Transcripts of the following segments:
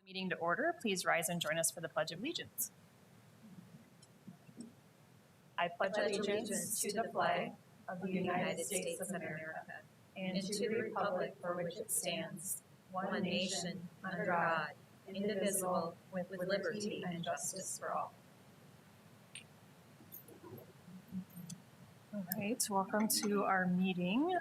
Meeting to order. Please rise and join us for the Pledge of Allegiance. I pledge allegiance to the flag of the United States of America and to the republic for which it stands, one nation, under God, indivisible, with liberty and justice for all. All right, welcome to our meeting.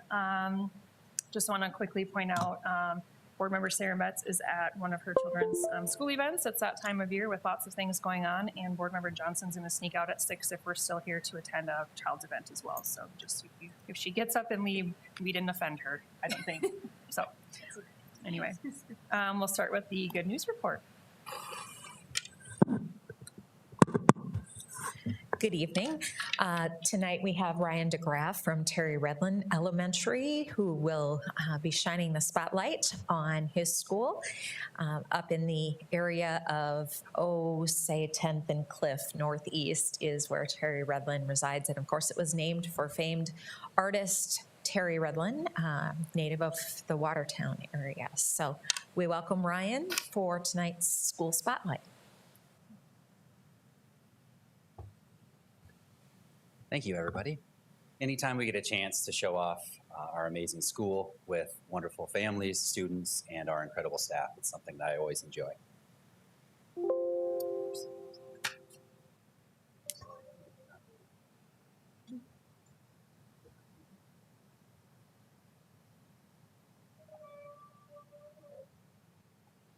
Just want to quickly point out, Board Member Sarah Metz is at one of her children's school events. It's that time of year with lots of things going on, and Board Member Johnson's going to sneak out at 6 if we're still here to attend a child's event as well. So just if she gets up and leave, we didn't offend her, I don't think. So anyway, we'll start with the good news report. Good evening. Tonight we have Ryan DeGraff from Terry Redlin Elementary, who will be shining the spotlight on his school up in the area of, say 10th and Cliff Northeast is where Terry Redlin resides. And of course it was named for famed artist Terry Redlin, native of the Watertown area. So we welcome Ryan for tonight's school spotlight. Thank you, everybody. Anytime we get a chance to show off our amazing school with wonderful families, students, and our incredible staff, it's something that I always enjoy.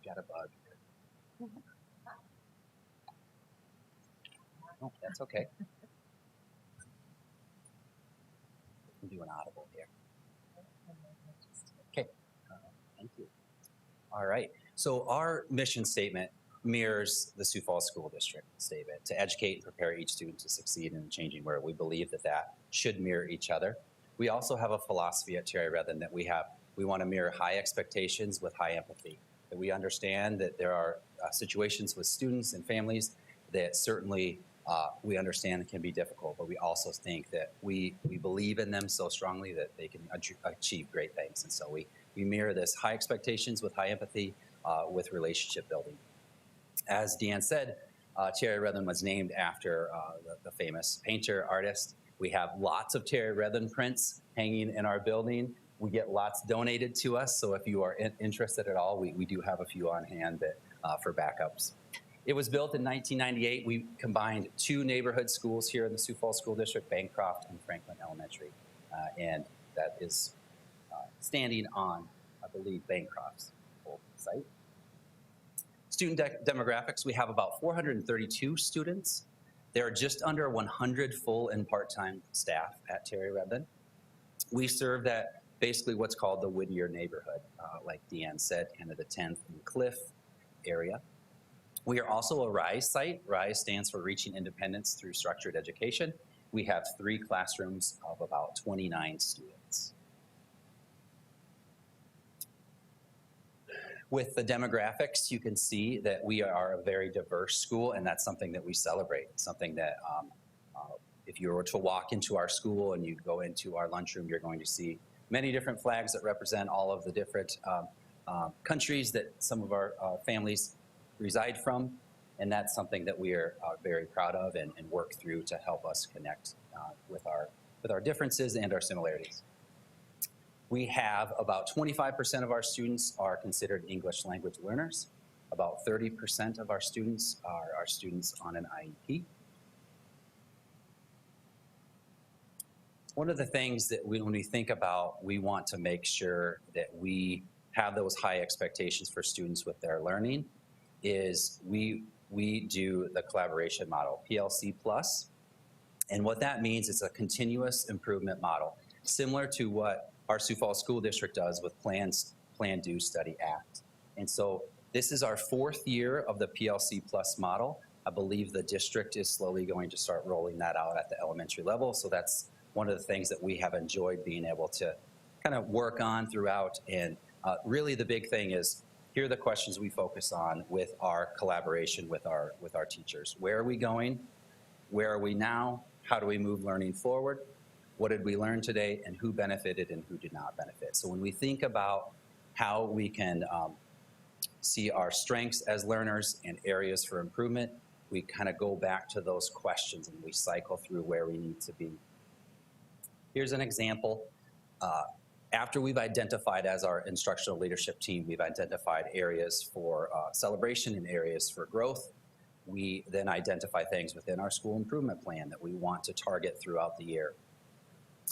Got a bug. Oh, that's okay. Do an audible here. Okay, thank you. All right, so our mission statement mirrors the Sioux Falls School District statement to educate and prepare each student to succeed in a changing world. We believe that should mirror each other. We also have a philosophy at Terry Redlin that we want to mirror high expectations with high empathy. That we understand that there are situations with students and families that certainly we understand it can be difficult, but we also think that we believe in them so strongly that they can achieve great things. And so we mirror this high expectations with high empathy with relationship building. As Deanne said, Terry Redlin was named after the famous painter, artist. We have lots of Terry Redlin prints hanging in our building. We get lots donated to us, so if you are interested at all, we do have a few on hand that, for backups. It was built in 1998. We combined two neighborhood schools here in the Sioux Falls School District, Bancroft and Franklin Elementary. And that is standing on, I believe, Bancroft's old site. Student demographics, we have about 432 students. There are just under 100 full and part-time staff at Terry Redlin. We serve that basically what's called the Whittier neighborhood, like Deanne said, kind of the 10th and Cliff area. We are also a RISE site. RISE stands for Reaching Independence Through Structured Education. We have 3 classrooms of about 29 students. With the demographics, you can see that we are a very diverse school, and that's something that we celebrate. Something that if you were to walk into our school and you go into our lunchroom, you're going to see many different flags that represent all of the different countries that some of our families reside from, and that's something that we are very proud of and work through to help us connect with our differences and our similarities. We have about 25% of our students are considered English language learners. About 30% of our students are students on an IEP. One of the things that when we think about, we want to make sure that we have those high expectations for students with their learning is we do the collaboration model, PLC Plus. And what that means is a continuous improvement model, similar to what our Sioux Falls School District does with Plan, Do, Study, Act. And so this is our 4th year of the PLC Plus model. I believe the district is slowly going to start rolling that out at the elementary level. So that's one of the things that we have enjoyed being able to kind of work on throughout. And really the big thing is, here are the questions we focus on with our collaboration with our teachers. Where are we going? Where are we now? How do we move learning forward? What did we learn today? And who benefited and who did not benefit? So when we think about how we can see our strengths as learners and areas for improvement, we kind of go back to those questions and we cycle through where we need to be. Here's an example. After we've identified as our instructional leadership team, we've identified areas for celebration and areas for growth. We then identify things within our school improvement plan that we want to target throughout the year.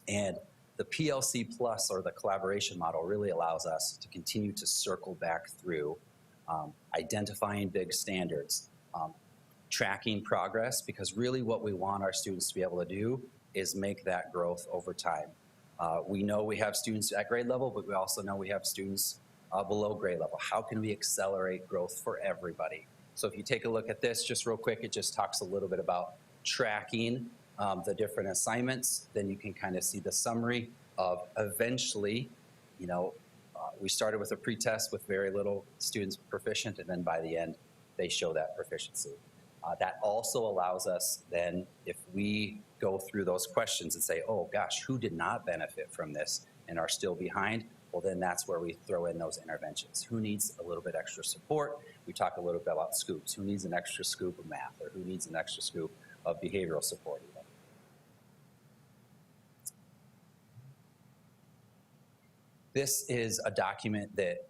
And the PLC Plus, or the collaboration model, really allows us to continue to circle back through identifying big standards, tracking progress, because really what we want our students to be able to do is make that growth over time. We know we have students at grade level, but we also know we have students below grade level. How can we accelerate growth for everybody? So if you take a look at this just real quick, it just talks a little bit about tracking the different assignments. Then you can kind of see the summary of eventually, you know, we started with a pretest with very little students proficient, and then by the end, they show that proficiency. That also allows us then, if we go through those questions and say, oh gosh, who did not benefit from this and are still behind? Well, then that's where we throw in those interventions. Who needs a little bit extra support? We talk a little bit about scoops. Who needs an extra scoop of math, or who needs an extra scoop of behavioral support even? This is a document that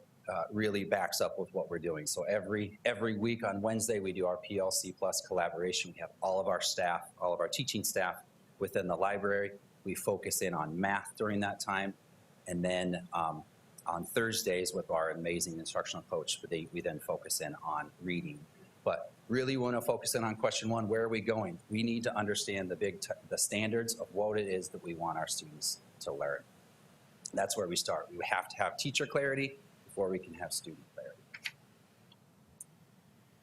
really backs up with what we're doing. So every week on Wednesday, we do our PLC Plus collaboration. We have all of our staff, all of our teaching staff within the library. We focus in on math during that time. And then on Thursdays with our amazing instructional coach, we then focus in on reading. But really want to focus in on question one: where are we going? We need to understand the standards of what it is that we want our students to learn. That's where we start. We have to have teacher clarity before we can have student clarity.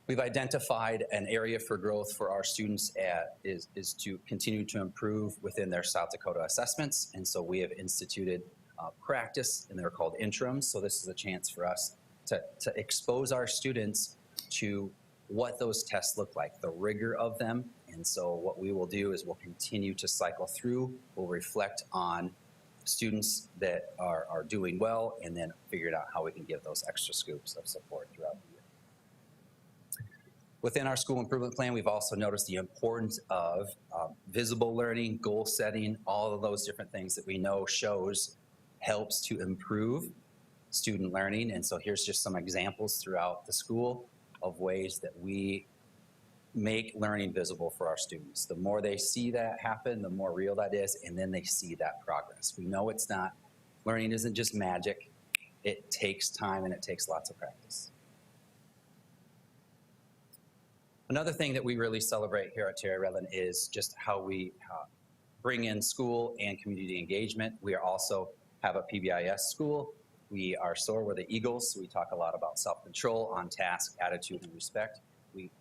We've identified an area for growth for our students is to continue to improve within their South Dakota assessments. And so we have instituted practice, and they're called interims. So this is a chance for us to expose our students to what those tests look like, the rigor of them. And so what we will do is we'll continue to cycle through. We'll reflect on students that are doing well, and then figure out how we can give those extra scoops of support throughout the year. Within our school improvement plan, we've also noticed the importance of visible learning, goal setting, all of those different things that we know helps to improve student learning. And so here's just some examples throughout the school of ways that we make learning visible for our students. The more they see that happen, the more real that is, and then they see that progress. We know learning isn't just magic. It takes time and it takes lots of practice. Another thing that we really celebrate here at Terry Redland is just how we bring in school and community engagement. We also have a PBIS school. We are SOAR, we're the Eagles, so we talk a lot about self-control, on task, attitude, and respect.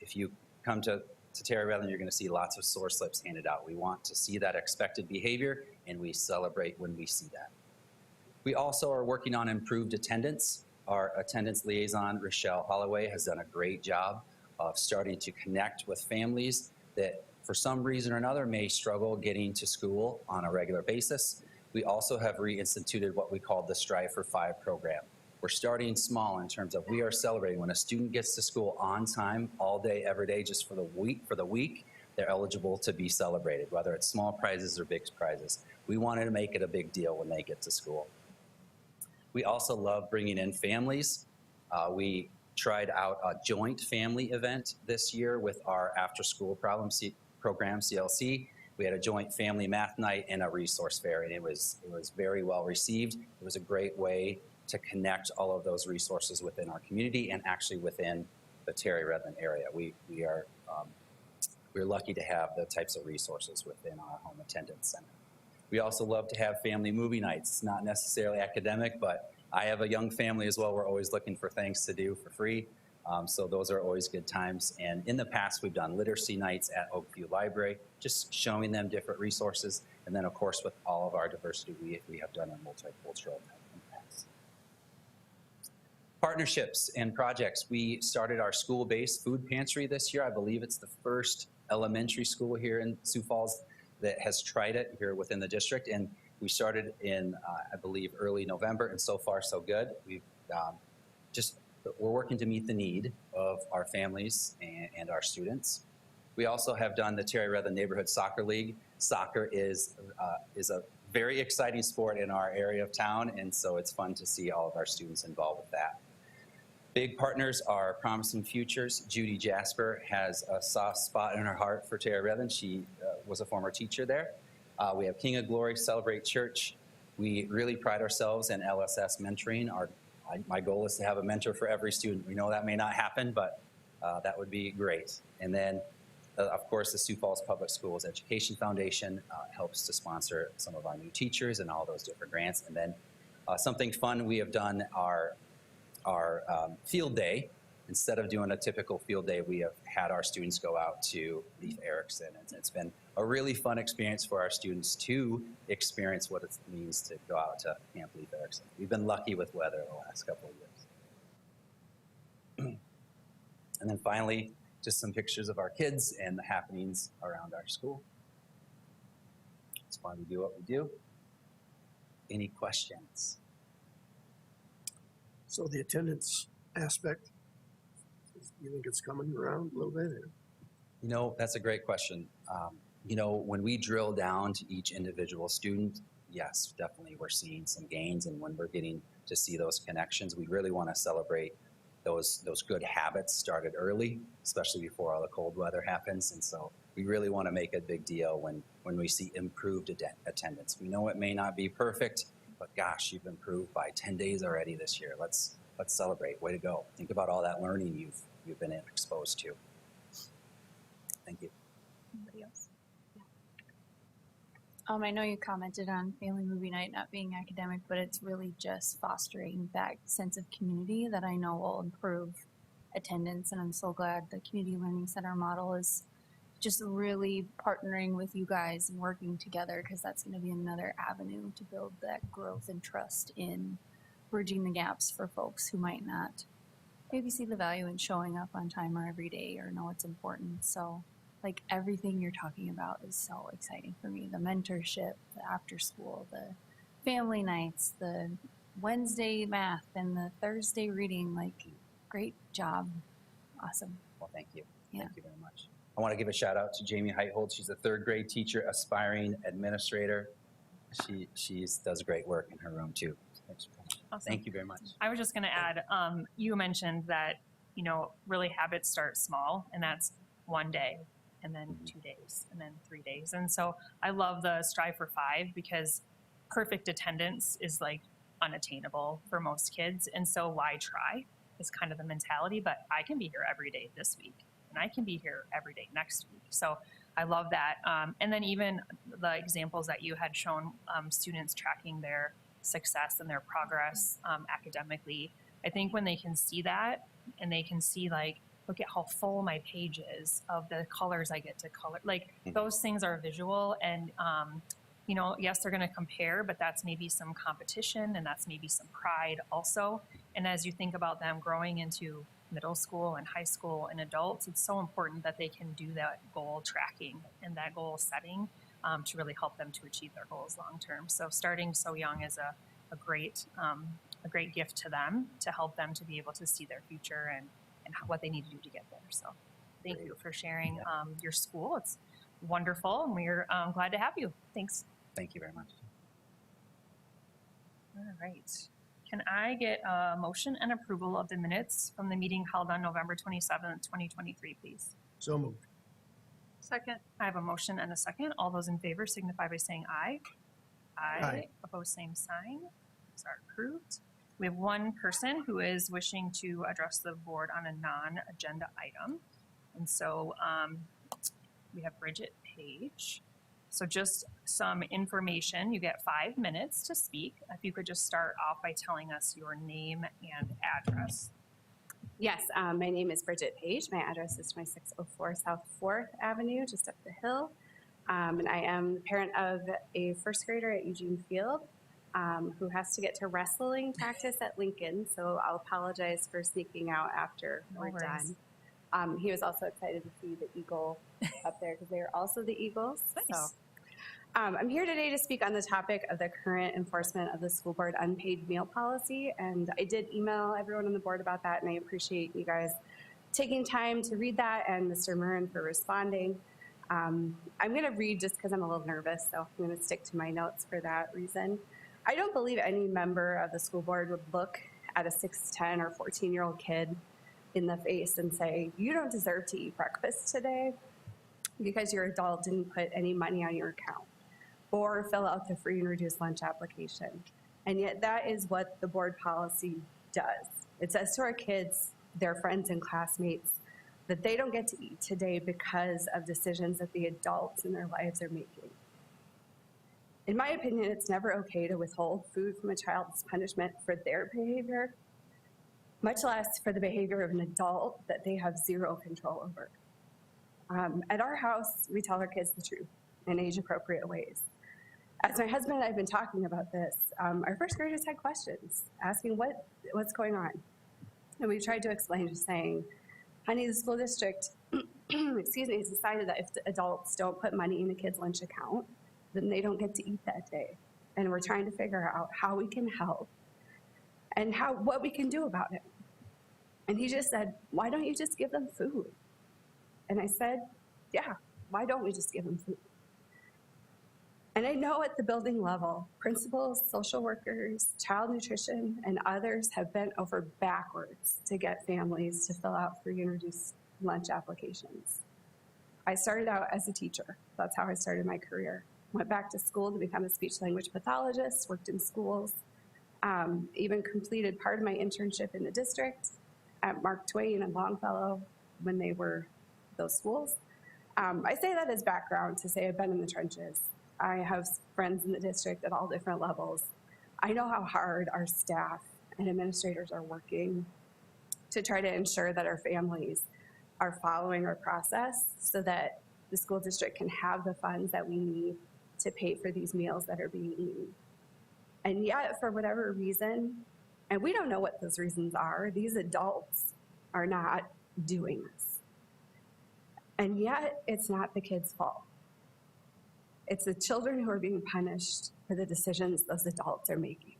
If you come to Terry Redland, you're going to see lots of SOAR slips handed out. We want to see that expected behavior, and we celebrate when we see that. We also are working on improved attendance. Our attendance liaison, Rochelle Holloway, has done a great job of starting to connect with families that, for some reason or another, may struggle getting to school on a regular basis. We also have reinstituted what we call the Strive for 5 program. We're starting small in terms of we are celebrating when a student gets to school on time, all day, every day, just for the week, they're eligible to be celebrated, whether it's small prizes or big prizes. We wanted to make it a big deal when they get to school. We also love bringing in families. We tried out a joint family event this year with our after-school program, CLC. We had a joint family math night and a resource fair, and it was very well received. It was a great way to connect all of those resources within our community and actually within the Terry Redland area. We're lucky to have the types of resources within our home attendance center. We also love to have family movie nights. It's not necessarily academic, but I have a young family as well. We're always looking for things to do for free. So those are always good times. And in the past, we've done literacy nights at Oakview Library, just showing them different resources. And then, of course, with all of our diversity, we have done a multicultural night in the past. Partnerships and projects. We started our school-based food pantry this year. I believe it's the first elementary school here in Sioux Falls that has tried it here within the district. And we started in, I believe, early November, and so far so good. We've just but we're working to meet the need of our families and our students. We also have done the Terry Redland Neighborhood Soccer League. Soccer is a very exciting sport in our area of town, and so it's fun to see all of our students involved with that. Big partners are Promising Futures. Judy Jasper has a soft spot in her heart for Terry Redland. She was a former teacher there. We have King of Glory, Celebrate Church. We really pride ourselves in LSS mentoring. My goal is to have a mentor for every student. We know that may not happen, but that would be great. And then, of course, the Sioux Falls Public Schools Education Foundation helps to sponsor some of our new teachers and all those different grants. And then something fun we have done our field day. Instead of doing a typical field day, we have had our students go out to Leif Erikson. It's been a really fun experience for our students to experience what it means to go out to Camp Leif Erikson. We've been lucky with weather the last couple of years. And then finally, just some pictures of our kids and the happenings around our school. It's why we do what we do. Any questions? So the attendance aspect, you think it's coming around a little bit? You know, that's a great question. You know, when we drill down to each individual student, yes, definitely we're seeing some gains. And when we're getting to see those connections, we really want to celebrate those good habits started early, especially before all the cold weather happens. And so we really want to make a big deal when we see improved attendance. We know it may not be perfect, but gosh, you've improved by 10 days already this year. Let's celebrate. Way to go. Think about all that learning you've been exposed to. Thank you. Anybody else? I know you commented on family movie night not being academic, but it's really just fostering that sense of community that I know will improve attendance. And I'm so glad the Community Learning Center model is just really partnering with you guys and working together, because that's going to be another avenue to build that growth and trust in bridging the gaps for folks who might not maybe see the value in showing up on time or every day or know it's important. So like everything you're talking about is so exciting for me. The mentorship, the after school, the family nights, the Wednesday math and the Thursday reading, like great job. Awesome. Well, thank you. Yeah. Thank you very much. I want to give a shout out to Jamie Heithold. She's a third grade teacher, aspiring administrator. She does great work in her room too. Thanks for coming. Awesome. Thank you very much. I was just going to add, you mentioned that, you know, really habits start small, and that's one day, and then 2 days, and then 3 days. And so I love the strive for 5, because perfect attendance is like unattainable for most kids. And so why try is kind of the mentality, but I can be here every day this week, and I can be here every day next week. So I love that. And then even the examples that you had shown, students tracking their success and their progress academically. I think when they can see that, and they can see like, look at how full my page is of the colors I get to color, like those things are visual. And you know, yes, they're going to compare, but that's maybe some competition, and that's maybe some pride also. And as you think about them growing into middle school and high school and adults, it's so important that they can do that goal tracking and that goal setting to really help them to achieve their goals long term. So starting so young is a great gift to them, to help them to be able to see their future and what they need to do to get there. So thank you for sharing your school. It's wonderful, and we're glad to have you. Thanks. Thank you very much. All right. Can I get a motion and approval of the minutes from the meeting held on November 27th, 2023, please? So moved. Second. I have a motion and a second. All those in favor signify by saying aye. Aye. Opposed, same sign. Those are approved. We have one person who is wishing to address the board on a non-agenda item. And so we have Bridget Page. So just some information. You get 5 minutes to speak. If you could just start off by telling us your name and address. Yes, my name is Bridget Page. My address is 2604 South 4th Avenue, just up the hill. And I am the parent of a first grader at Eugene Field who has to get to wrestling practice at Lincoln. So I'll apologize for sneaking out after we're done. He was also excited to see the eagle up there, because they are also the Eagles. Nice. I'm here today to speak on the topic of the current enforcement of the school board unpaid meal policy, and I did email everyone on the board about that, and I appreciate you guys taking time to read that, and Mr. Murren for responding. I'm going to read just because I'm a little nervous, so I'm going to stick to my notes for that reason. I don't believe any member of the school board would look at a 6, 10, or 14-year-old kid in the face and say, you don't deserve to eat breakfast today because your adult didn't put any money on your account or fill out the free and reduced lunch application. And yet that is what the board policy does. It says to our kids, their friends and classmates, that they don't get to eat today because of decisions that the adults in their lives are making. In my opinion, it's never okay to withhold food from a child as punishment for their behavior, much less for the behavior of an adult that they have zero control over. At our house, we tell our kids the truth in age-appropriate ways. As my husband and I have been talking about this, our first graders had questions, asking what's going on. And we've tried to explain, just saying, honey, the school district, excuse me, has decided that if the adults don't put money in the kids' lunch account, then they don't get to eat that day. And we're trying to figure out how we can help and what we can do about it. And he just said, why don't you just give them food? And I said, yeah, why don't we just give them food? And I know at the building level, principals, social workers, child nutrition, and others have bent over backwards to get families to fill out free and reduced lunch applications. I started out as a teacher. That's how I started my career. Went back to school to become a speech language pathologist, worked in schools, even completed part of my internship in the district at Mark Twain and Longfellow when they were those schools. I say that as background to say I've been in the trenches. I have friends in the district at all different levels. I know how hard our staff and administrators are working to try to ensure that our families are following our process so that the school district can have the funds that we need to pay for these meals that are being eaten. And yet, for whatever reason, and we don't know what those reasons are, these adults are not doing this. And yet, it's not the kids' fault. It's the children who are being punished for the decisions those adults are making.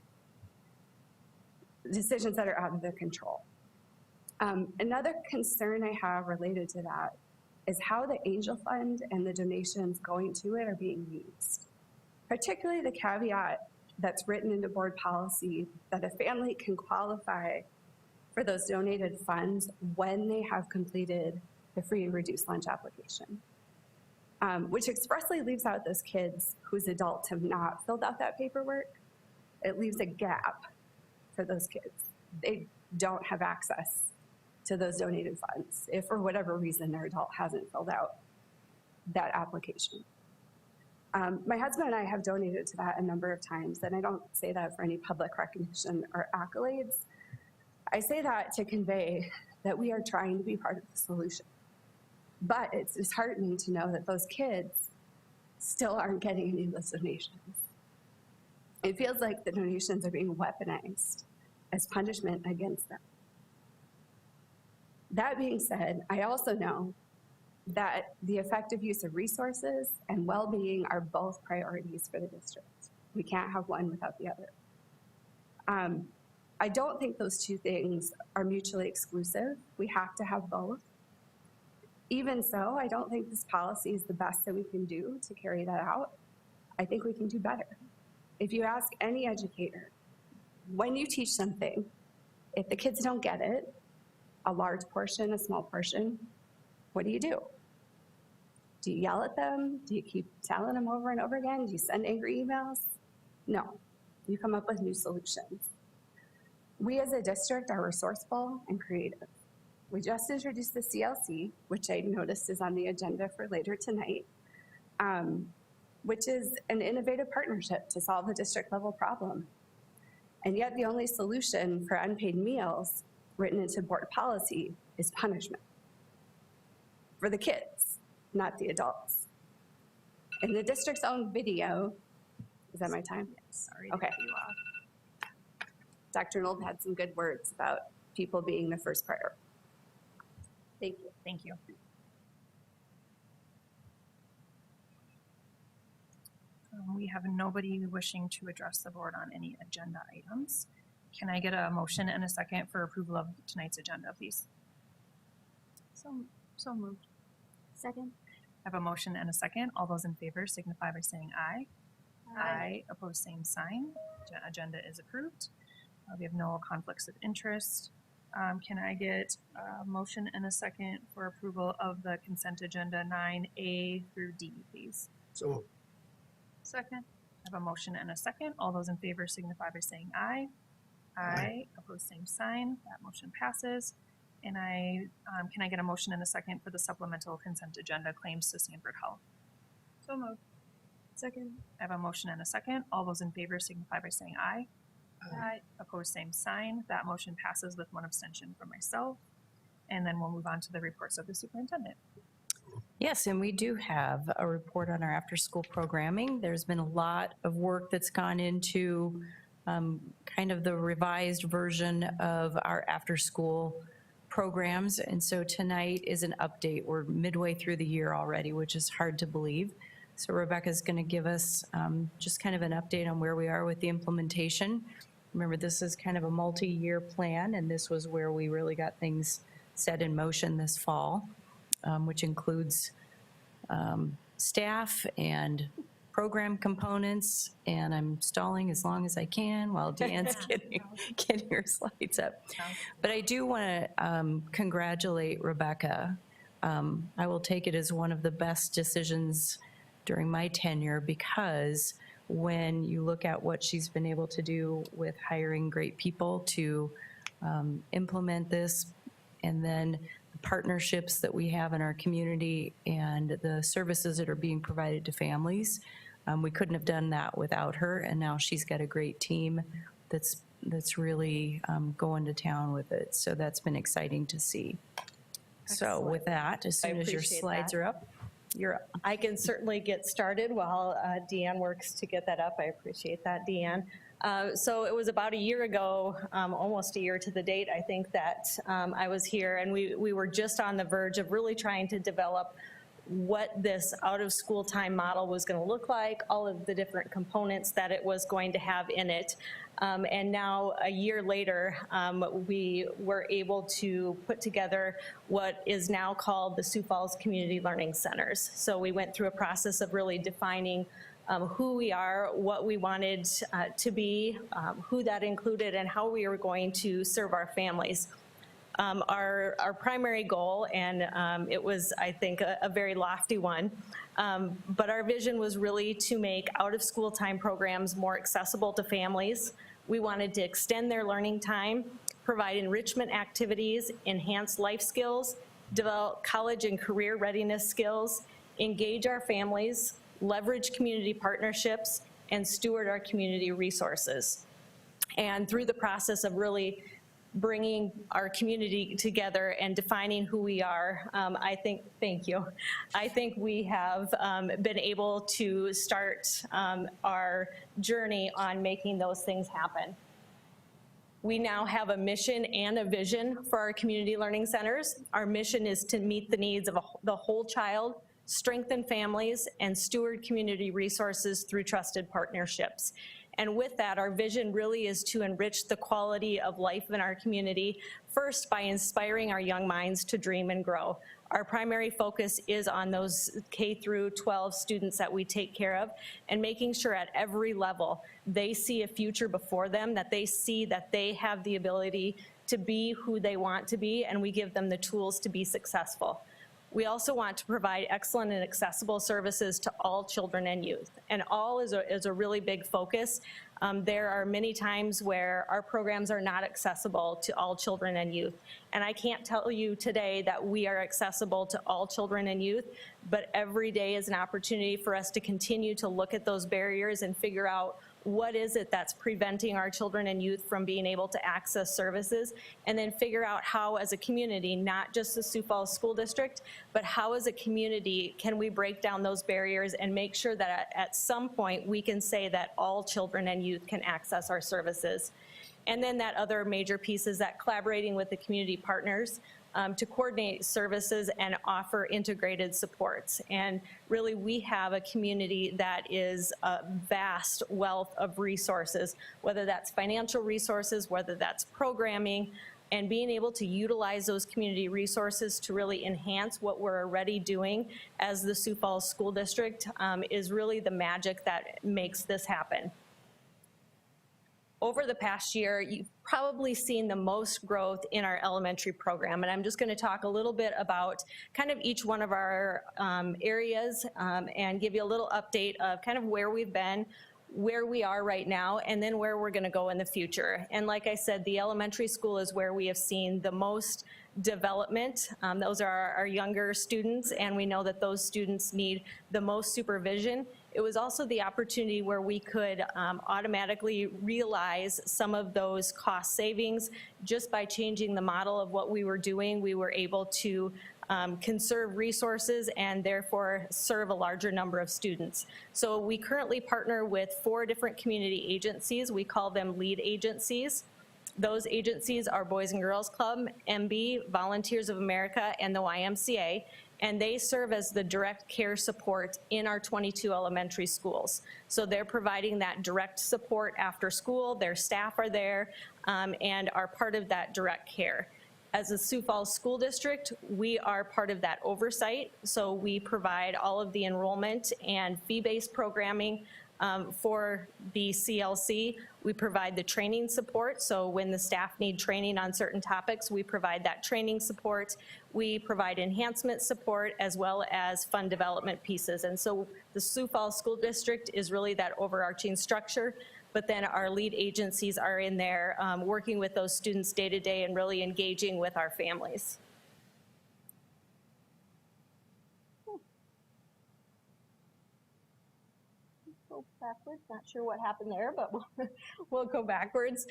Decisions that are out of their control. Another concern I have related to that is how the Angel Fund and the donations going to it are being used. Particularly the caveat that's written into board policy that a family can qualify for those donated funds when they have completed the free and reduced lunch application. Which expressly leaves out those kids whose adults have not filled out that paperwork. It leaves a gap for those kids. They don't have access to those donated funds if for whatever reason their adult hasn't filled out that application. My husband and I have donated to that a number of times, and I don't say that for any public recognition or accolades. I say that to convey that we are trying to be part of the solution. But it's disheartening to know that those kids still aren't getting any of those donations. It feels like the donations are being weaponized as punishment against them. That being said, I also know that the effective use of resources and well-being are both priorities for the district. We can't have one without the other. I don't think those two things are mutually exclusive. We have to have both. Even so, I don't think this policy is the best that we can do to carry that out. I think we can do better. If you ask any educator, when you teach something, if the kids don't get it, a large portion, a small portion, what do? Do you yell at them? Do you keep telling them over and over again? Do you send angry emails? No, you come up with new solutions. We as a district are resourceful and creative. We just introduced the CLC, which I noticed is on the agenda for later tonight, which is an innovative partnership to solve a district level problem. And yet the only solution for unpaid meals written into board policy is punishment for the kids, not the adults. In the district's own video, is that my time? Yes, sorry. Okay. Dr. Nold had some good words about people being the first priority. Thank you. Thank you. We have nobody wishing to address the board on any agenda items. Can I get a motion and a second for approval of tonight's agenda, please? So moved. Second. I have a motion and a second. All those in favor signify by saying aye. Aye. Opposed, same sign. Agenda is approved. We have no conflicts of interest. Can I get a motion and a second for approval of the consent agenda 9A through D, please? So, Second. I have a motion and a second. All those in favor signify by saying aye. Aye. Opposed, same sign. That motion passes. And can I get a motion and a second for the supplemental consent agenda claims to Sanford Health? So moved. Second. I have a motion and a second. All those in favor signify by saying aye. Aye. Opposed, same sign. That motion passes with one abstention from myself. And then we'll move on to the reports of the superintendent. Yes, and we do have a report on our after-school programming. There's been a lot of work that's gone into kind of the revised version of our after-school programs. And so tonight is an update. We're midway through the year already, which is hard to believe. So Rebecca's going to give us just kind of an update on where we are with the implementation. Remember, this is kind of a multi-year plan, and this was where we really got things set in motion this fall, which includes staff and program components. And I'm stalling as long as I can while Deanne's getting her slides up. But I do want to congratulate Rebecca. I will take it as one of the best decisions during my tenure, because when you look at what she's been able to do with hiring great people to implement this, and then the partnerships that we have in our community and the services that are being provided to families, we couldn't have done that without her. And now she's got a great team that's really going to town with it. So that's been exciting to see. So with that, as soon as your appreciate slides that. are up, you're up. I can certainly get started while Deanne works to get that up. I appreciate that, Deanne. So it was about a year ago, almost a year to the date, I think, that I was here, and we were just on the verge of really trying to develop what this out-of-school time model was going to look like, all of the different components that it was going to have in it. And now, a year later, we were able to put together what is now called the Sioux Falls Community Learning Centers. So we went through a process of really defining who we are, what we wanted to be, who that included, and how we were going to serve our families. Our primary goal, and it was, I think, a very lofty one, but our vision was really to make out-of-school time programs more accessible to families. We wanted to extend their learning time, provide enrichment activities, enhance life skills, develop college and career readiness skills, engage our families, leverage community partnerships, and steward our community resources. And through the process of really bringing our community together and defining who we are, I think, thank you. I think we have been able to start our journey on making those things happen. We now have a mission and a vision for our community learning centers. Our mission is to meet the needs of the whole child, strengthen families, and steward community resources through trusted partnerships. And with that, our vision really is to enrich the quality of life in our community, first by inspiring our young minds to dream and grow. Our primary focus is on those K through 12 students that we take care of, and making sure at every level they see a future before them, that they see that they have the ability to be who they want to be, and we give them the tools to be successful. We also want to provide excellent and accessible services to all children and youth. And all is a really big focus. There are many times where our programs are not accessible to all children and youth. And I can't tell you today that we are accessible to all children and youth, but every day is an opportunity for us to continue to look at those barriers and figure out what is it that's preventing our children and youth from being able to access services, and then figure out how, as a community, not just the Sioux Falls School District, but how as a community can we break down those barriers and make sure that at some point we can say that all children and youth can access our services. And then that other major piece is that collaborating with the community partners. to coordinate services and offer integrated supports. And really, we have a community that is a vast wealth of resources, whether that's financial resources, whether that's programming, and being able to utilize those community resources to really enhance what we're already doing as the Sioux Falls School District is really the magic that makes this happen. Over the past year, you've probably seen the most growth in our elementary program, and I'm just going to talk a little bit about kind of each one of our areas and give you a little update of kind of where we've been, where we are right now, and then where we're going to go in the future. And like I said, the elementary school is where we have seen the most development. Those are our younger students, and we know that those students need the most supervision. It was also the opportunity where we could automatically realize some of those cost savings just by changing the model of what we were doing. We were able to conserve resources and therefore serve a larger number of students. So we currently partner with 4 different community agencies. We call them lead agencies. Those agencies are Boys and Girls Club, MB, Volunteers of America, and the YMCA, and they serve as the direct care support in our 22 elementary schools. So they're providing that direct support after school. Their staff are there and are part of that direct care. As a Sioux Falls School District, we are part of that oversight. So we provide all of the enrollment and fee-based programming for the CLC. We provide the training support. So when the staff need training on certain topics, we provide that training support. We provide enhancement support as well as fund development pieces. And so the Sioux Falls School District is really that overarching structure. But then our lead agencies are in there working with those students day to day and really engaging with our families. Go backwards, not sure what happened there, but we'll go backwards.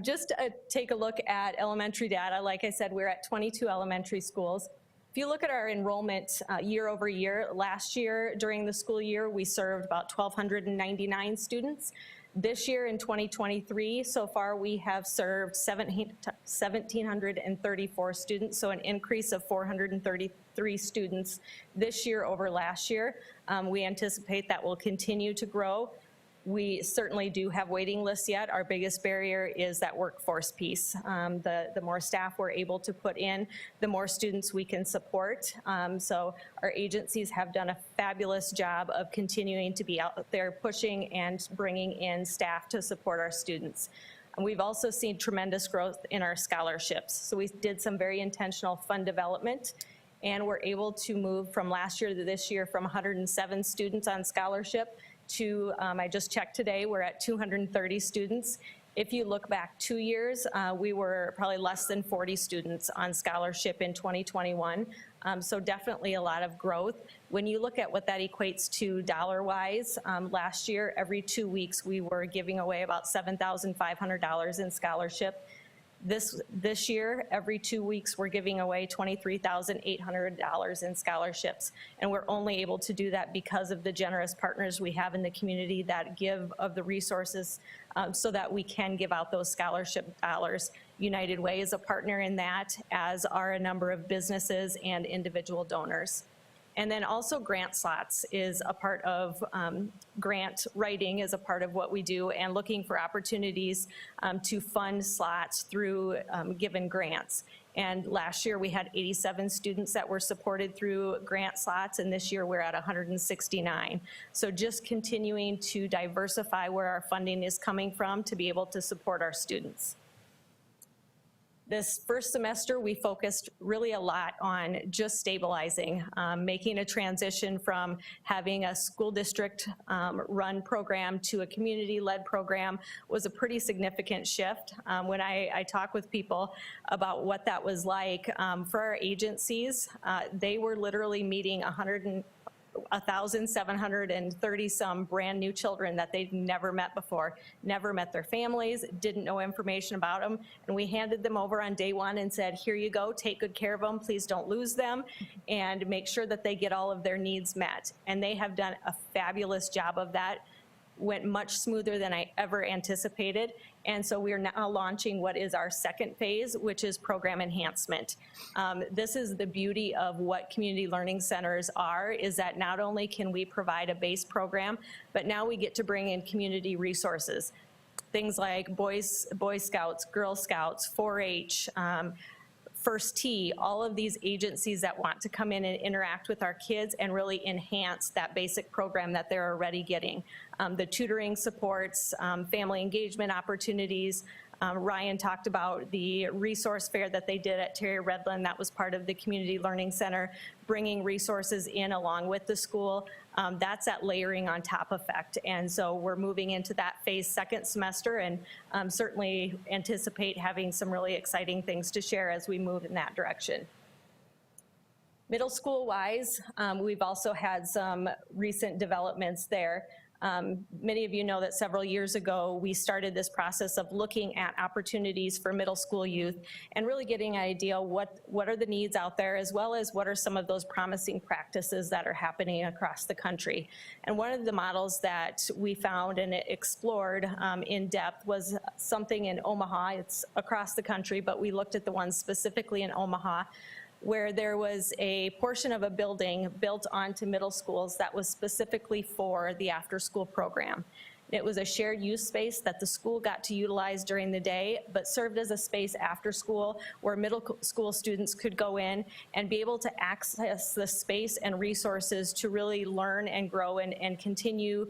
Just take a look at elementary data. Like I said, we're at 22 elementary schools. If you look at our enrollment year over year, last year during the school year, we served about 1,299 students. This year in 2023, so far we have served 1,734 students, so an increase of 433 students this year over last year. We anticipate that will continue to grow. We certainly do have waiting lists yet. Our biggest barrier is that workforce piece. The more staff we're able to put in, the more students we can support. So our agencies have done a fabulous job of continuing to be out there pushing and bringing in staff to support our students. And we've also seen tremendous growth in our scholarships. So we did some very intentional fund development, and we're able to move from last year to this year from 107 students on scholarship to, I just checked today, we're at 230 students. If you look back 2 years, we were probably less than 40 students on scholarship in 2021. So definitely a lot of growth. When you look at what that equates to dollar-wise, last year, every 2 weeks, we were giving away about $7,500 in scholarship. This year, every 2 weeks, we're giving away $23,800 in scholarships. And we're only able to do that because of the generous partners we have in the community that give of the resources so that we can give out those scholarship dollars. United Way is a partner in that, as are a number of businesses and individual donors. And then also grant slots is a part of, grant writing is a part of what we do, and looking for opportunities to fund slots through given grants. And last year we had 87 students that were supported through grant slots, and this year we're at 169. So just continuing to diversify where our funding is coming from to be able to support our students. This first semester, we focused really a lot on just stabilizing, making a transition from having a school district run program to a community-led program was a pretty significant shift. When I talk with people about what that was like, for our agencies, they were literally meeting 1,730 some brand new children that they'd never met before, never met their families, didn't know information about them, and we handed them over on day one and said, here you go, take good care of them, please don't lose them, and make sure that they get all of their needs met. And they have done a fabulous job of that. went much smoother than I ever anticipated. And so we are now launching what is our second phase, which is program enhancement. This is the beauty of what community learning centers are, is that not only can we provide a base program, but now we get to bring in community resources. Things like Boy Scouts, Girl Scouts, 4-H, First Tee, all of these agencies that want to come in and interact with our kids and really enhance that basic program that they're already getting. The tutoring supports, family engagement opportunities. Ryan talked about the resource fair that they did at Terry Redland. That was part of the Community Learning Center, bringing resources in along with the school. That's that layering on top effect. And so we're moving into that phase second semester, and certainly anticipate having some really exciting things to share as we move in that direction. Middle school wise, we've also had some recent developments there. Many of you know that several years ago, we started this process of looking at opportunities for middle school youth and really getting an idea what are the needs out there, as well as what are some of those promising practices that are happening across the country. And one of the models that we found and explored in depth was something in Omaha. It's across the country, but we looked at the ones specifically in Omaha, where there was a portion of a building built onto middle schools that was specifically for the after-school program. It was a shared use space that the school got to utilize during the day, but served as a space after school where middle school students could go in and be able to access the space and resources to really learn and grow and continue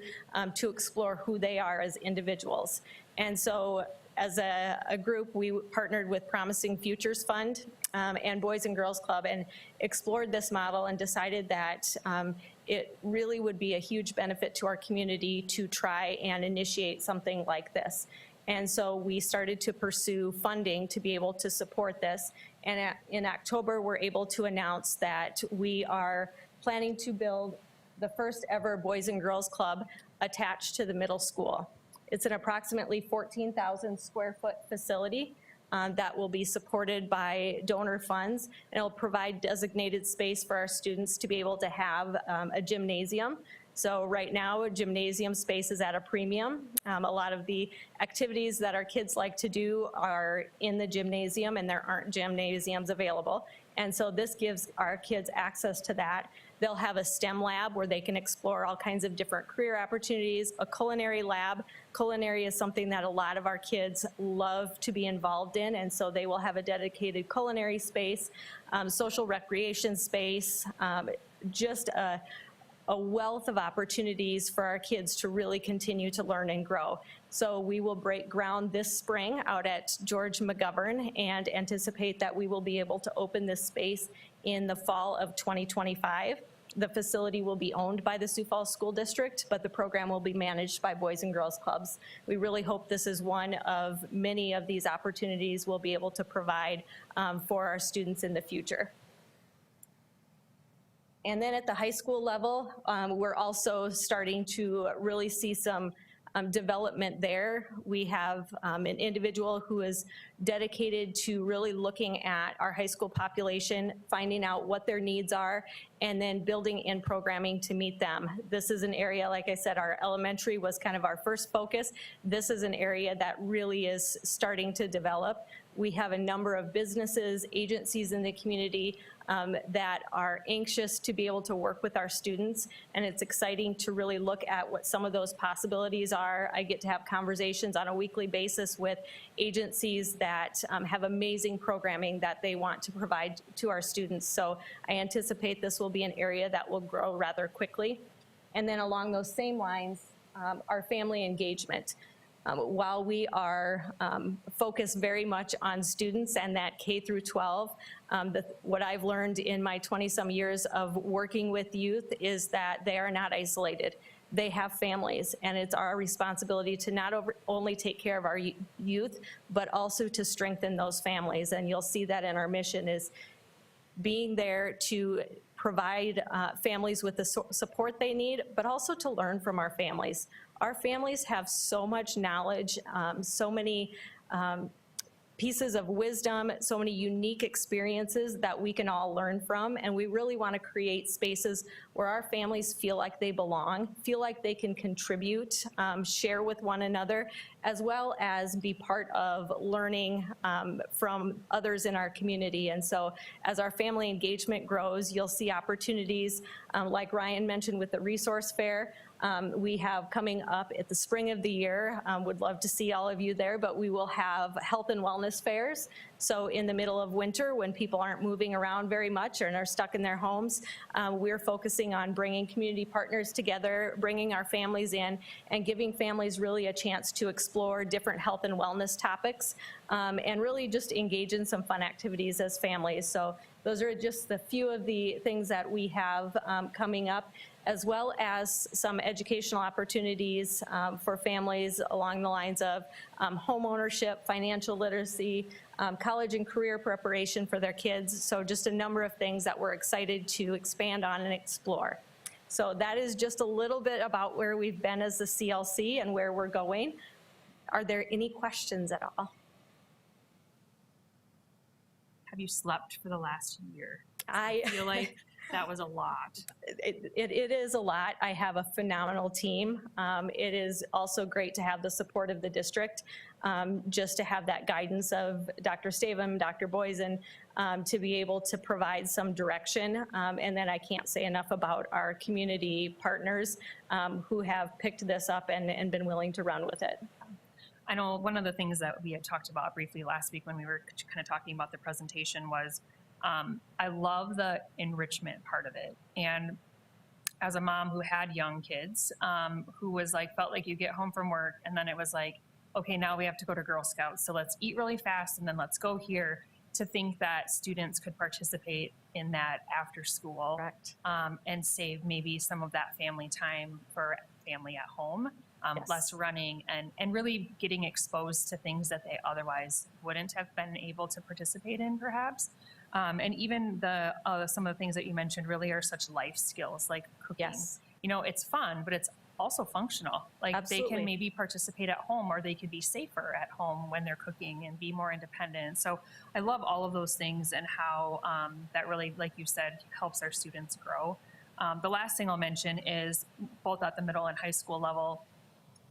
to explore who they are as individuals. And so as a group, we partnered with Promising Futures Fund and Boys and Girls Club and explored this model and decided that it really would be a huge benefit to our community to try and initiate something like this. And so we started to pursue funding to be able to support this. And in October, we're able to announce that we are planning to build the first ever Boys and Girls Club attached to the middle school. It's an approximately 14,000 square foot facility that will be supported by donor funds, and it'll provide designated space for our students to be able to have a gymnasium. So right now, a gymnasium space is at a premium. A lot of the activities that our kids like to do are in the gymnasium, and there aren't gymnasiums available. And so this gives our kids access to that. They'll have a STEM lab where they can explore all kinds of different career opportunities, a culinary lab. Culinary is something that a lot of our kids love to be involved in, and so they will have a dedicated culinary space, social recreation space, just a wealth of opportunities for our kids to really continue to learn and grow. So we will break ground this spring out at George McGovern and anticipate that we will be able to open this space in the fall of 2025. The facility will be owned by the Sioux Falls School District, but the program will be managed by Boys and Girls Clubs. We really hope this is one of many of these opportunities we'll be able to provide for our students in the future. And then at the high school level, we're also starting to really see some development there. We have an individual who is dedicated to really looking at our high school population, finding out what their needs are, and then building in programming to meet them. This is an area, like I said, our elementary was kind of our first focus. This is an area that really is starting to develop. We have a number of businesses, agencies in the community that are anxious to be able to work with our students, and it's exciting to really look at what some of those possibilities are. I get to have conversations on a weekly basis with agencies that have amazing programming that they want to provide to our students. So I anticipate this will be an area that will grow rather quickly. And then along those same lines, our family engagement. While we are focused very much on students and that K through 12, what I've learned in my 20-some years of working with youth is that they are not isolated. They have families, and it's our responsibility to not only take care of our youth, but also to strengthen those families. And you'll see that in our mission is being there to provide families with the support they need, but also to learn from our families. Our families have so much knowledge, so many pieces of wisdom, so many unique experiences that we can all learn from. And we really want to create spaces where our families feel like they belong, feel like they can contribute, share with one another, as well as be part of learning from others in our community. And so as our family engagement grows, you'll see opportunities like Ryan mentioned with the resource fair. We have coming up at the spring of the year, would love to see all of you there, but we will have health and wellness fairs. So in the middle of winter, when people aren't moving around very much and are stuck in their homes, we're focusing on bringing community partners together, bringing our families in, and giving families really a chance to explore different health and wellness topics, and really just engage in some fun activities as families. So those are just the few of the things that we have coming up, as well as some educational opportunities for families along the lines of home ownership, financial literacy, college and career preparation for their kids. So just a number of things that we're excited to expand on and explore. So that is just a little bit about where we've been as the CLC and where we're going. Are there any questions at all? Have you slept for the last year? I feel like that was a lot. It is a lot. I have a phenomenal team. It is also great to have the support of the district, just to have that guidance of Dr. Stavum, Dr. Boysen, to be able to provide some direction. And then I can't say enough about our community partners who have picked this up and been willing to run with it. I know one of the things that we had talked about briefly last week when we were kind of talking about the presentation was I love the enrichment part of it. And as a mom who had young kids, who was like, felt like you get home from work and then it was like, okay, now we have to go to Girl Scouts. So let's eat really fast and then let's go here, to think that students could participate in that after school. Correct. And save maybe some of that family time for family at home. Yes. Less running and really getting exposed to things that they otherwise wouldn't have been able to participate in perhaps. And even the some of the things that you mentioned really are such life skills like cooking. Yes. You know, it's fun, but it's also functional. Like Absolutely. they can maybe participate at home, or they could be safer at home when they're cooking and be more independent. So I love all of those things and how that really, like you said, helps our students grow. The last thing I'll mention is both at the middle and high school level,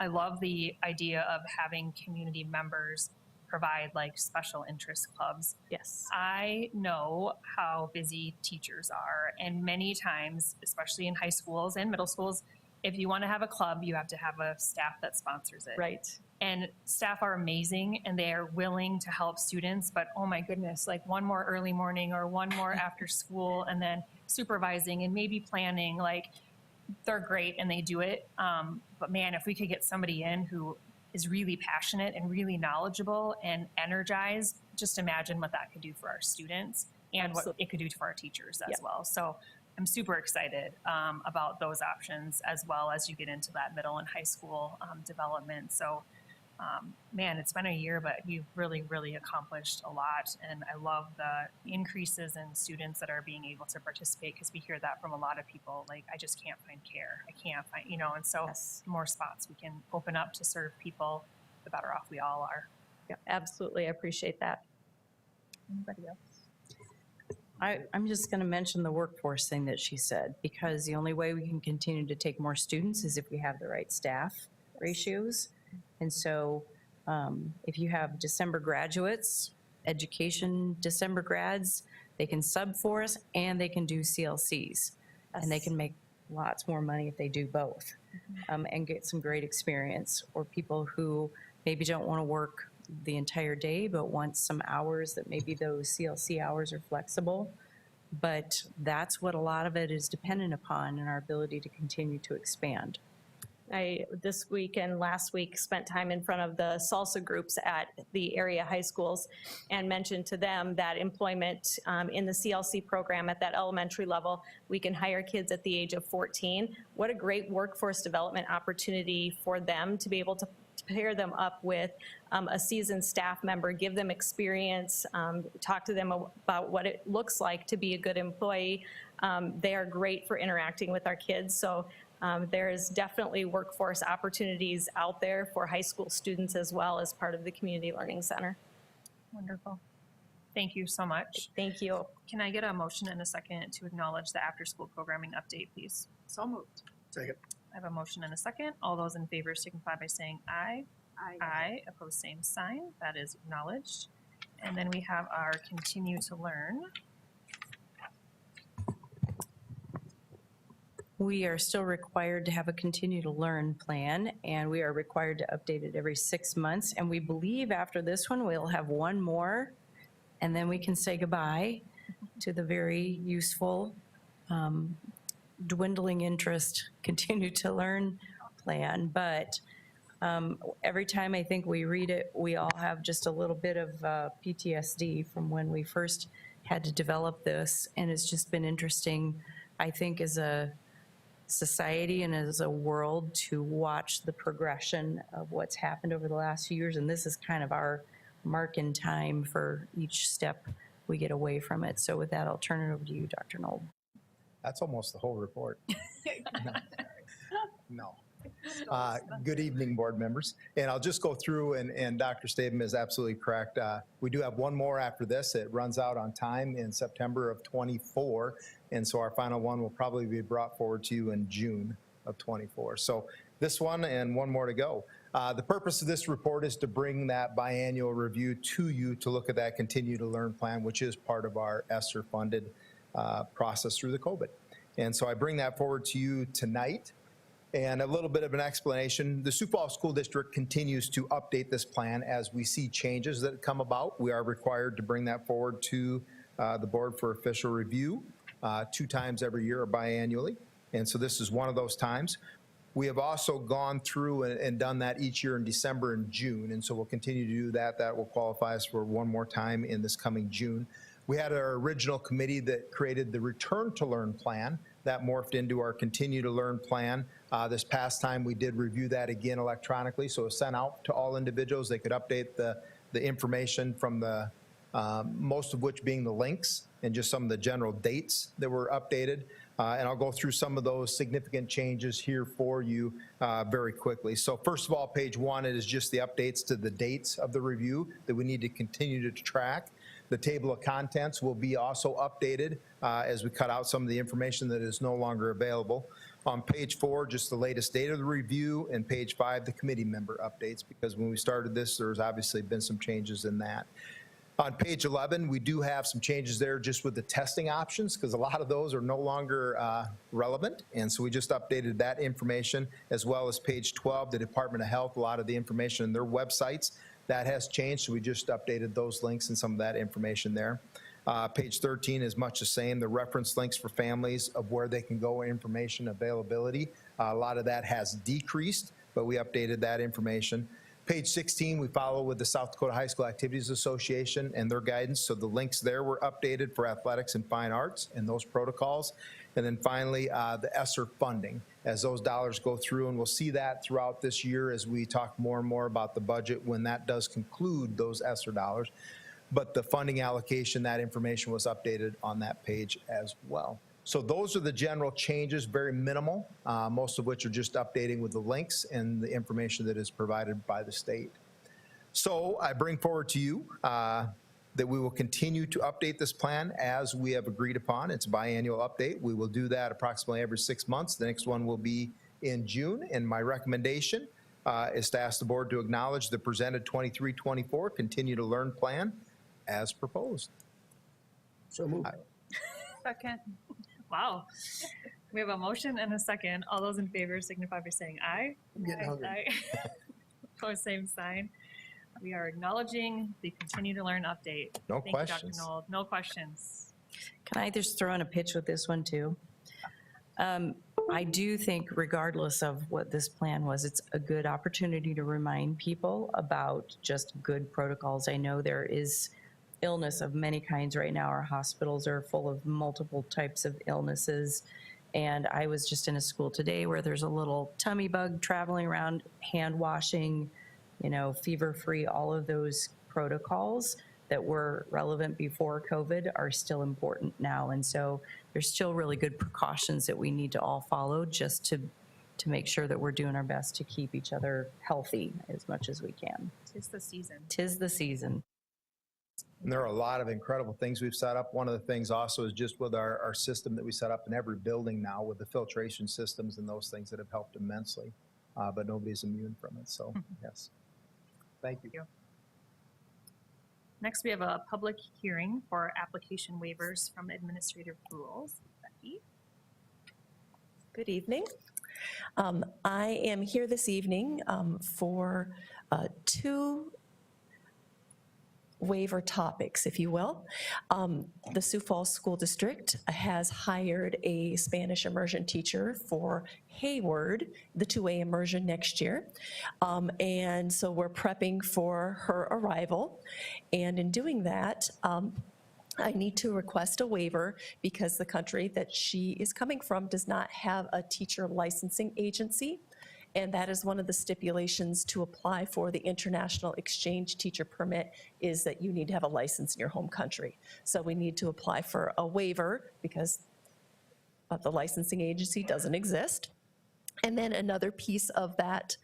I love the idea of having community members provide like special interest clubs. Yes. I know how busy teachers are, and many times, especially in high schools and middle schools, if you want to have a club, you have to have a staff that sponsors it. Right. And staff are amazing and they are willing to help students, but oh my goodness, like one more early morning or one more after school, and then supervising and maybe planning, like they're great and they do it. But man, if we could get somebody in who is really passionate and really knowledgeable and energized, just imagine what that could do for our students and Absolutely. what it could do for our teachers as Yep. well. So I'm super excited about those options, as well as you get into that middle and high school development. So man, it's been a year, but you've really, really accomplished a lot. And I love the increases in students that are being able to participate, because we hear that from a lot of people, like, I just can't find care. I can't find, you know, and so Yes. the more spots we can open up to serve people, the better off we all are. Yeah, absolutely. I appreciate that. Anybody else? I'm just going to mention the workforce thing that she said, because the only way we can continue to take more students is if we have the right staff ratios. And so if you have December graduates, education December grads, they can sub for us and they can do CLCs. And they can make lots more money if they do both, and get some great experience. Or people who maybe don't want to work the entire day but want some hours, that maybe those CLC hours are flexible. But that's what a lot of it is dependent upon, and our ability to continue to expand. I, this week and last week, spent time in front of the salsa groups at the area high schools and mentioned to them that employment in the CLC program at that elementary level, we can hire kids at the age of 14. What a great workforce development opportunity for them to be able to pair them up with a seasoned staff member, give them experience, talk to them about what it looks like to be a good employee. They are great for interacting with our kids. So there is definitely workforce opportunities out there for high school students as well as part of the Community Learning Center. Wonderful. Thank you so much. Thank you. Can I get a motion and a second to acknowledge the after-school programming update, please? So moved. Second. I have a motion and a second. All those in favor signify by saying aye. Aye. Opposed, same sign. That is acknowledged. And then we have our continue to learn. We are still required to have a continue to learn plan, and we are required to update it every 6 months. And we believe after this one, we'll have one more, and then we can say goodbye to the very useful dwindling interest continue to learn plan. But every time I think we read it, we all have just a little bit of PTSD from when we first had to develop this. And it's just been interesting, I think, as a society and as a world to watch the progression of what's happened over the last few years. And this is kind of our mark in time for each step we get away from it. So with that, I'll turn it over to you, Dr. Knoll. That's almost the whole report. No. Good evening, board members. And I'll just go through, and Dr. Staben is absolutely correct. We do have one more after this. It runs out on time in September of 24. And so our final one will probably be brought forward to you in June of 24. So this one and one more to go. The purpose of this report is to bring that biannual review to you to look at that continue to learn plan, which is part of our ESSER funded process through the COVID. And so I bring that forward to you tonight. And a little bit of an explanation. The Sioux Falls School District continues to update this plan as we see changes that come about. We are required to bring that forward to the board for official review 2 times every year or biannually. And so this is one of those times. We have also gone through and done that each year in December and June. And so we'll continue to do that. That will qualify us for one more time in this coming June. We had our original committee that created the Return to Learn plan that morphed into our Continue to Learn plan. This past time we did review that again electronically, so it was sent out to all individuals. They could update the information from the most of which being the links and just some of the general dates that were updated. And I'll go through some of those significant changes here for you very quickly. So first of all, page 1, it is just the updates to the dates of the review that we need to continue to track. The table of contents will be also updated as we cut out some of the information that is no longer available. On page 4, just the latest date of the review, and page 5, the committee member updates, because when we started this, there's obviously been some changes in that. On page 11, we do have some changes there just with the testing options, because a lot of those are no longer relevant. And so we just updated that information, as well as page 12, the Department of Health, a lot of the information in their websites. That has changed, so we just updated those links and some of that information there. Page 13 is much the same. The reference links for families of where they can go, information availability. A lot of that has decreased, but we updated that information. Page 16, we follow with the South Dakota High School Activities Association and their guidance. So the links there were updated for athletics and fine arts and those protocols. And then finally, the ESSER funding, as those dollars go through, and we'll see that throughout this year as we talk more and more about the budget when that does conclude those ESSER dollars. But the funding allocation, that information was updated on that page as well. So those are the general changes, very minimal, most of which are just updating with the links and the information that is provided by the state. So I bring forward to you that we will continue to update this plan as we have agreed upon. It's a biannual update. We will do that approximately every 6 months. The next one will be in June. And my recommendation is to ask the board to acknowledge the presented 23-24 Continue to Learn plan as proposed. So moved. Second. Wow. We have a motion and a second. All those in favor signify by saying aye. I'm getting hungry. Aye. Opposed, same sign. We are acknowledging the Continue to Learn update. No Thank questions. you, Dr. Knoll. No questions. Can I just throw in a pitch with this one too? I do think regardless of what this plan was, it's a good opportunity to remind people about just good protocols. I know there is illness of many kinds right now. Our hospitals are full of multiple types of illnesses. And I was just in a school today where there's a little tummy bug traveling around, hand washing, fever-free, all of those protocols that were relevant before COVID are still important now. And so there's still really good precautions that we need to all follow just to make sure that we're doing our best to keep each other healthy as much as we can. 'Tis the season. 'Tis the season. And there are a lot of incredible things we've set up. One of the things also is just with our system that we set up in every building now with the filtration systems and those things that have helped immensely. But nobody's immune from it, so yes. Thank you. Next, we have a public hearing for application waivers from administrative rules. Becky? Good evening. I am here this evening for two waiver topics, if you will. The Sioux Falls School District has hired a Spanish immersion teacher for Hayward, the 2A immersion next year. And so we're prepping for her arrival. And in doing that, I need to request a waiver because the country that she is coming from does not have a teacher licensing agency. And that is one of the stipulations to apply for the International Exchange Teacher Permit is that you need to have a license in your home country. So we need to apply for a waiver because the licensing agency doesn't exist. And then another piece of that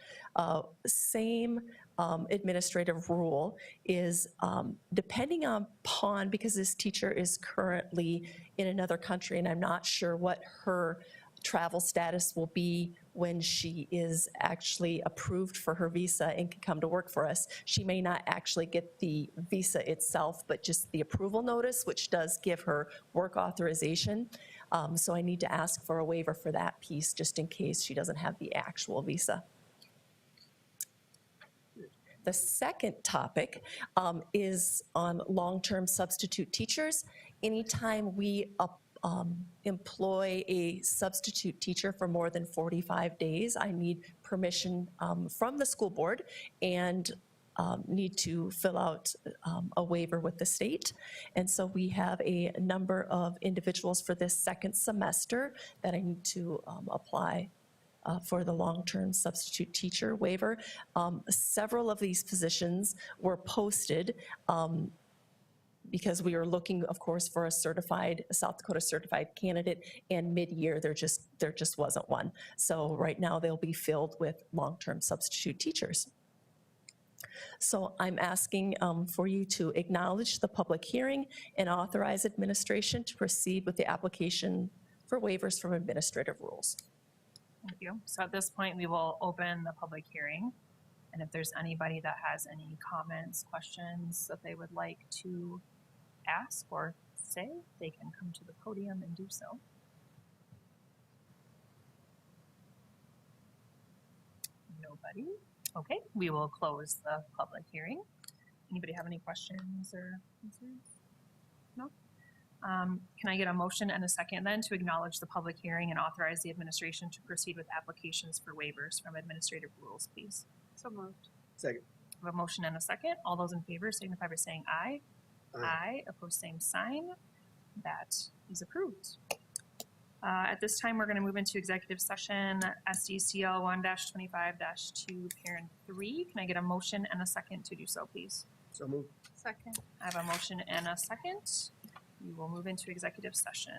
same administrative rule is depending upon, because this teacher is currently in another country and I'm not sure what her travel status will be when she is actually approved for her visa and can come to work for us. She may not actually get the visa itself, but just the approval notice, which does give her work authorization. So I need to ask for a waiver for that piece just in case she doesn't have the actual visa. The second topic is on long-term substitute teachers. Anytime we employ a substitute teacher for more than 45 days, I need permission from the school board and need to fill out a waiver with the state. And so we have a number of individuals for this second semester that I need to apply for the long-term substitute teacher waiver. Several of these positions were posted because we were looking, of course, for a South Dakota certified candidate, and mid-year there just wasn't one. So right now they'll be filled with long-term substitute teachers. So I'm asking for you to acknowledge the public hearing and authorize administration to proceed with the application for waivers from administrative rules. Thank you. So at this point, we will open the public hearing. And if there's anybody that has any comments, questions that they would like to ask or say, they can come to the podium and do so. Nobody? Okay, we will close the public hearing. Anybody have any questions or concerns? No? Can I get a motion and a second then to acknowledge the public hearing and authorize the administration to proceed with applications for waivers from administrative rules, please? So moved. Second. We have a motion and a second. All those in favor signify by saying aye. Aye. Opposed, same sign. That is approved. At this time, we're going to move into executive session, SDCL 1-25-2, parent 3. Can I get a motion and a second to do so, please? So moved. Second. I have a motion and a second. We will move into executive session.